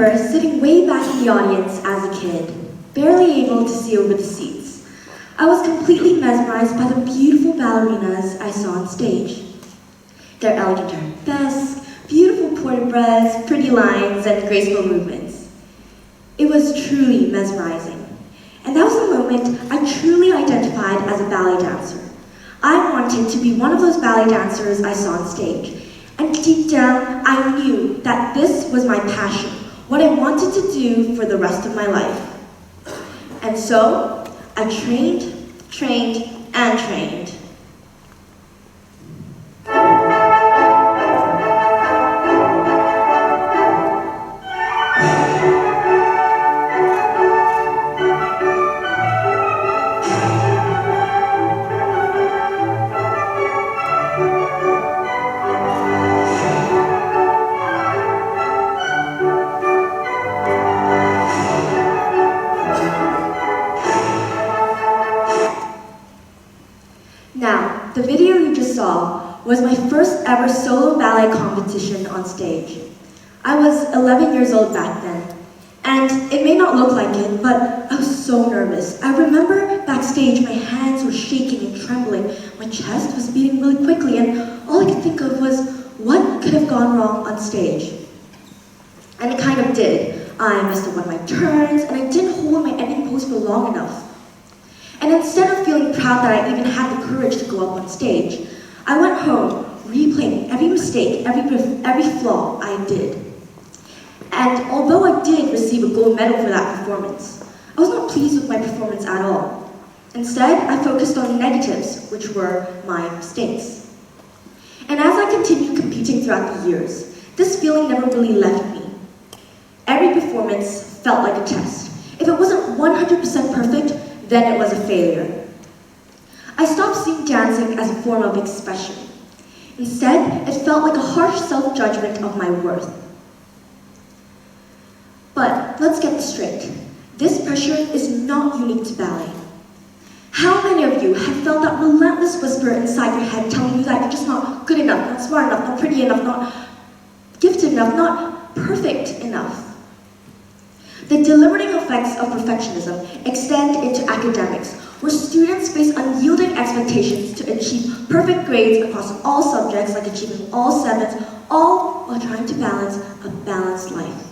remember sitting way back in the audience as a kid, barely able to see over the seats. I was completely mesmerized by the beautiful ballerinas I saw on stage. Their elegant arabesques, beautiful port-de-bras, pretty lines, and graceful movements. It was truly mesmerizing. And that was the moment I truly identified as a ballet dancer. I wanted to be one of those ballet dancers I saw on stage. And deep down, I knew that this was my passion, what I wanted to do for the rest of my life. And so, I trained, and trained. Now, the video you just saw was my first ever solo ballet competition on stage. I was 11 years old back then, and it may not look like it, but I was so nervous. I remember backstage my hands were shaking and trembling, my chest was beating really quickly, and all I could think of was what could have gone wrong on stage. And it kind of did. I missed one of my turns, and I didn't hold my ending pose for long enough. And instead of feeling proud that I even had the courage to go up on stage, I went home replaying every mistake, every flaw I did. And although I did receive a gold medal for that performance, I was not pleased with my performance at all. Instead, I focused on negatives, which were my mistakes. And as I continued competing throughout the years, this feeling never really left me. Every performance felt like a test. If it wasn't 100% perfect, then it was a failure. I stopped seeing dancing as a form of expression. Instead, it felt like a harsh self-judgment of my worth. But let's get this straight. This pressure is not unique to ballet. How many of you have felt that relentless whisper inside your head telling you that you're just not good enough, not smart enough, not pretty enough, not gifted enough, not perfect enough? The deliberating effects of perfectionism extend into academics, where students face unyielding expectations to achieve perfect grades across all subjects, like achieving all sevens, all while trying to balance a balanced life.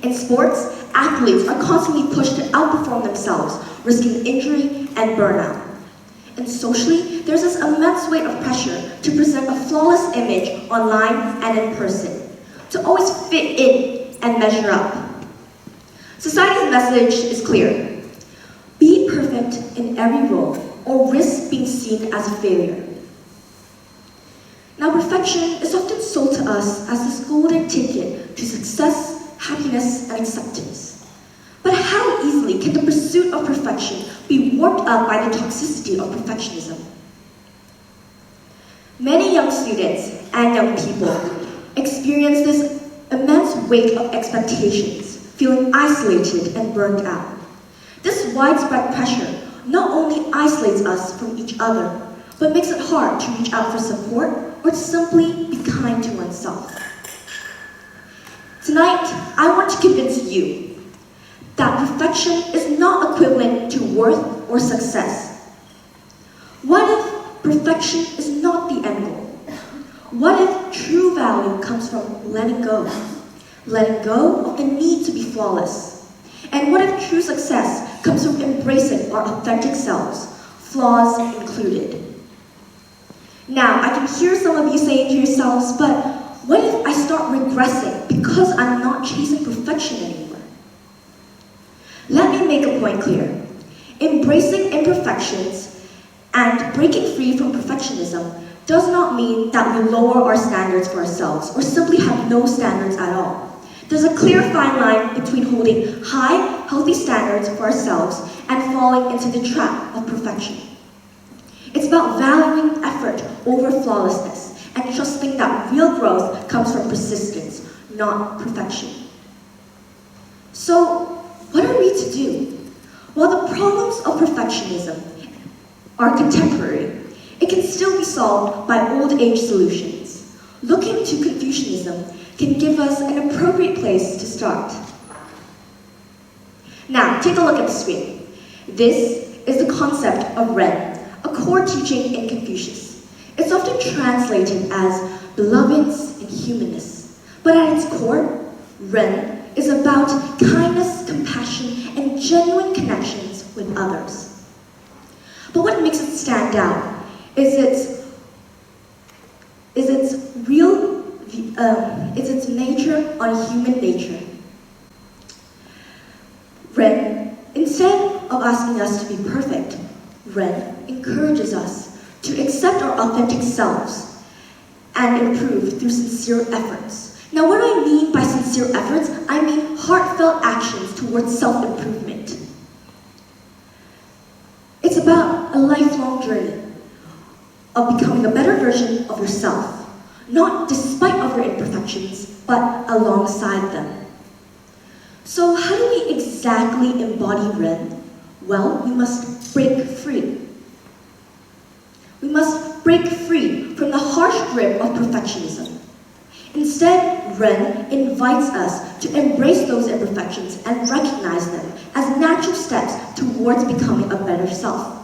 In sports, athletes are constantly pushed to outperform themselves, risking injury and burnout. And socially, there's this immense weight of pressure to present a flawless image online and in person, to always fit in and measure up. Society's message is clear. Be perfect in every role, or risk being seen as a failure. Now, perfection is often sold to us as this golden ticket to success, happiness, and acceptance. But how easily can the pursuit of perfection be warped up by the toxicity of perfectionism? Many young students and young people experience this immense weight of expectations, feeling isolated and burned out. This widespread pressure not only isolates us from each other, but makes it hard to reach out for support or to simply be kind to oneself. Tonight, I want to convince you that perfection is not equivalent to worth or success. What if perfection is not the end goal? What if true value comes from letting go? Letting go of the need to be flawless. And what if true success comes from embracing our authentic selves, flaws included? Now, I can hear some of you saying to yourselves, but what if I start regressing because I'm not chasing perfection anymore? Let me make a point clear. Embracing imperfections and breaking free from perfectionism does not mean that we lower our standards for ourselves or simply have no standards at all. There's a clear fine line between holding high, healthy standards for ourselves and falling into the trap of perfection. It's about valuing effort over flawlessness and trusting that real growth comes from persistence, not perfection. So, what are we to do? While the problems of perfectionism are contemporary, it can still be solved by old age solutions. Looking to Confucianism, can give us an appropriate place to start. Now, take a look at the screen. This is the concept of Ren, a core teaching in Confucius. It's often translated as beloveds and humanness, but at its core, Ren is about kindness, compassion, and genuine connections with others. But what makes it stand out is its nature on human nature. Ren, instead of asking us to be perfect, Ren encourages us to accept our authentic selves and improve through sincere efforts. Now, what do I mean by sincere efforts? I mean heartfelt actions towards self-improvement. It's about a lifelong journey of becoming a better version of yourself, not despite of your imperfections, but alongside them. So how do we exactly embody Ren? Well, we must break free. We must break free from the harsh grip of perfectionism. Instead, Ren invites us to embrace those imperfections and recognize them as natural steps towards becoming a better self.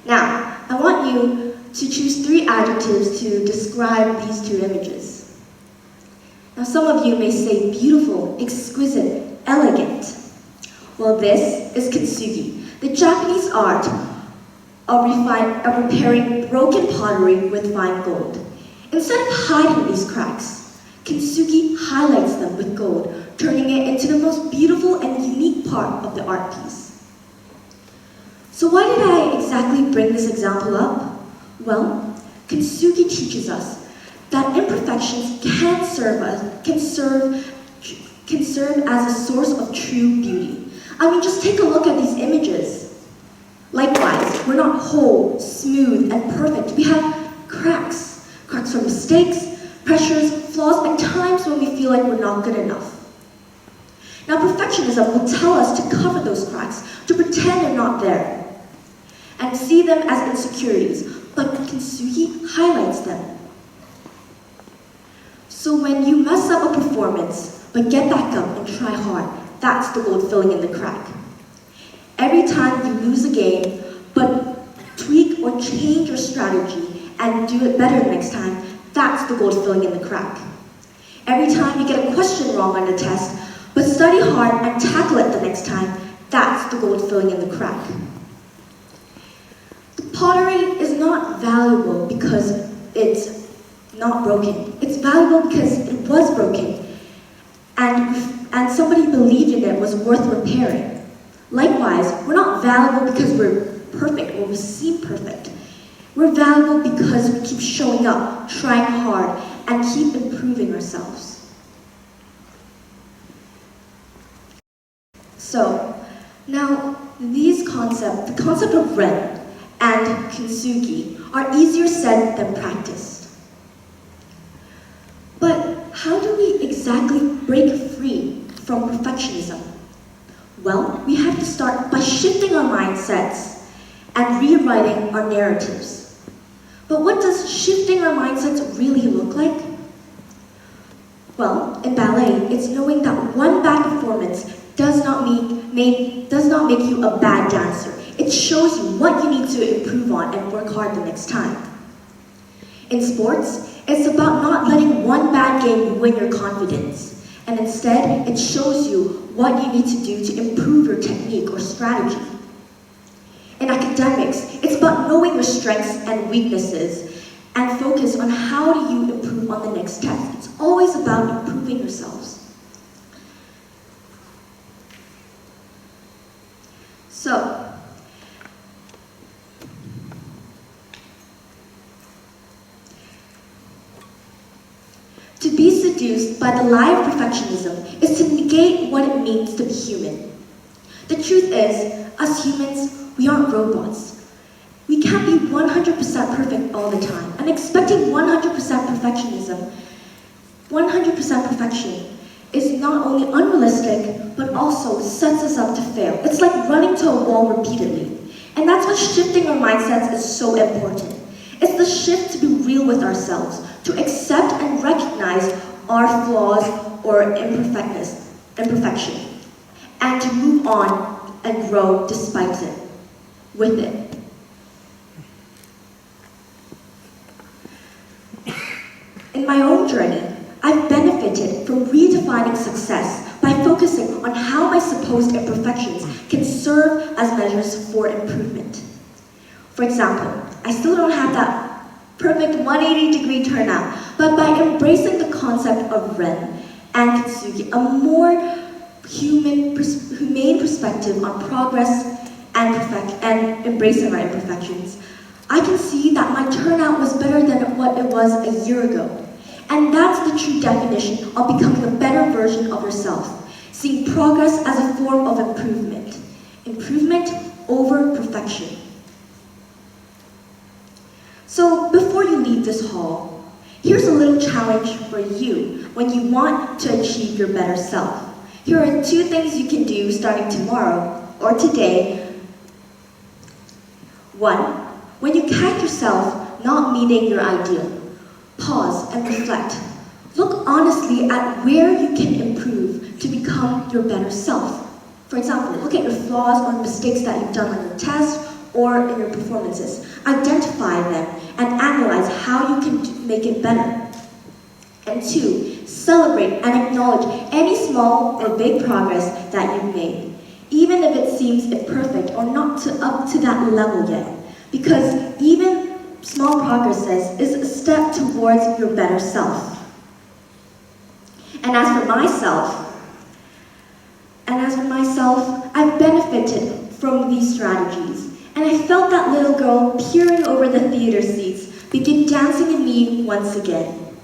Now, I want you to choose 3 adjectives to describe these 2 images. Now, some of you may say beautiful, exquisite, elegant. Well, this is Kintsugi, the Japanese art of repairing broken pottery with fine gold. Instead of hiding these cracks, Kintsugi highlights them with gold, turning it into the most beautiful and unique part of the art piece. So why did I exactly bring this example up? Well, Kintsugi teaches us that imperfections can serve as a source of true beauty. I mean, just take a look at these images. Likewise, we're not whole, smooth, and perfect. We have cracks from mistakes, pressures, flaws, and times when we feel like we're not good enough. Now, perfectionism will tell us to cover those cracks, to pretend they're not there, and see them as insecurities, but Kintsugi highlights them. So when you mess up a performance, but get back up and try hard, that's the gold filling in the crack. Every time you lose a game, but tweak or change your strategy and do it better next time, that's the gold filling in the crack. Every time you get a question wrong on a test, but study hard and tackle it the next time, that's the gold filling in the crack. The pottery is not valuable because it's not broken. It's valuable because it was broken, and somebody believed in it was worth repairing. Likewise, we're not valuable because we're perfect or we seem perfect. We're valuable because we keep showing up, trying hard, and keep improving ourselves. So, now the concept of Ren and Kintsugi are easier said than practiced. But how do we exactly break free from perfectionism? Well, we have to start by shifting our mindsets and rewriting our narratives. But what does shifting our mindsets really look like? Well, in ballet, it's knowing that one bad performance does not make you a bad dancer. It shows you what you need to improve on and work hard the next time. In sports, it's about not letting one bad game ruin your confidence, and instead, it shows you what you need to do to improve your technique or strategy. In academics, it's about knowing your strengths and weaknesses and focus on how do you improve on the next test. It's always about improving yourselves. So, to be seduced by the lie of perfectionism is to negate what it means to be human. The truth is, us humans, we aren't robots. We can't be 100% perfect all the time, and expecting 100% perfection is not only unrealistic, but also sets us up to fail. It's like running to a wall repeatedly. And that's why shifting our mindsets is so important. It's the shift to be real with ourselves, to accept and recognize our flaws or imperfection, and to move on and grow despite it, with it. In my own journey, I've benefited from redefining success by focusing on how my supposed imperfections can serve as measures for improvement. For example, I still don't have that perfect 180-degree turnout, but by embracing the concept of Ren and Kintsugi, a more humane perspective on progress and embracing my imperfections, I can see that my turnout was better than what it was a year ago. And that's the true definition of becoming a better version of yourself, seeing progress as a form of improvement. Improvement over perfection. So before you leave this hall, here's a little challenge for you when you want to achieve your better self. Here are 2 things you can do starting tomorrow or today. 1, when you catch yourself not meeting your ideal, pause and reflect. Look honestly at where you can improve to become your better self. For example, look at your flaws or mistakes that you've done on your test or in your performances. Identify them and analyze how you can make it better. And 2, celebrate and acknowledge any small or big progress that you've made, even if it seems imperfect or not up to that level yet. Because even small progresses is a step towards your better self. And as for myself, I've benefited from these strategies, and I felt that little girl peering over the theater seats begin dancing in me once again.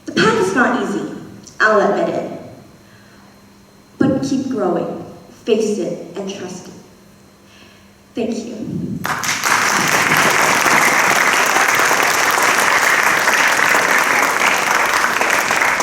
The path is not easy, I'll admit it. But keep growing, face it, and trust it. Thank you.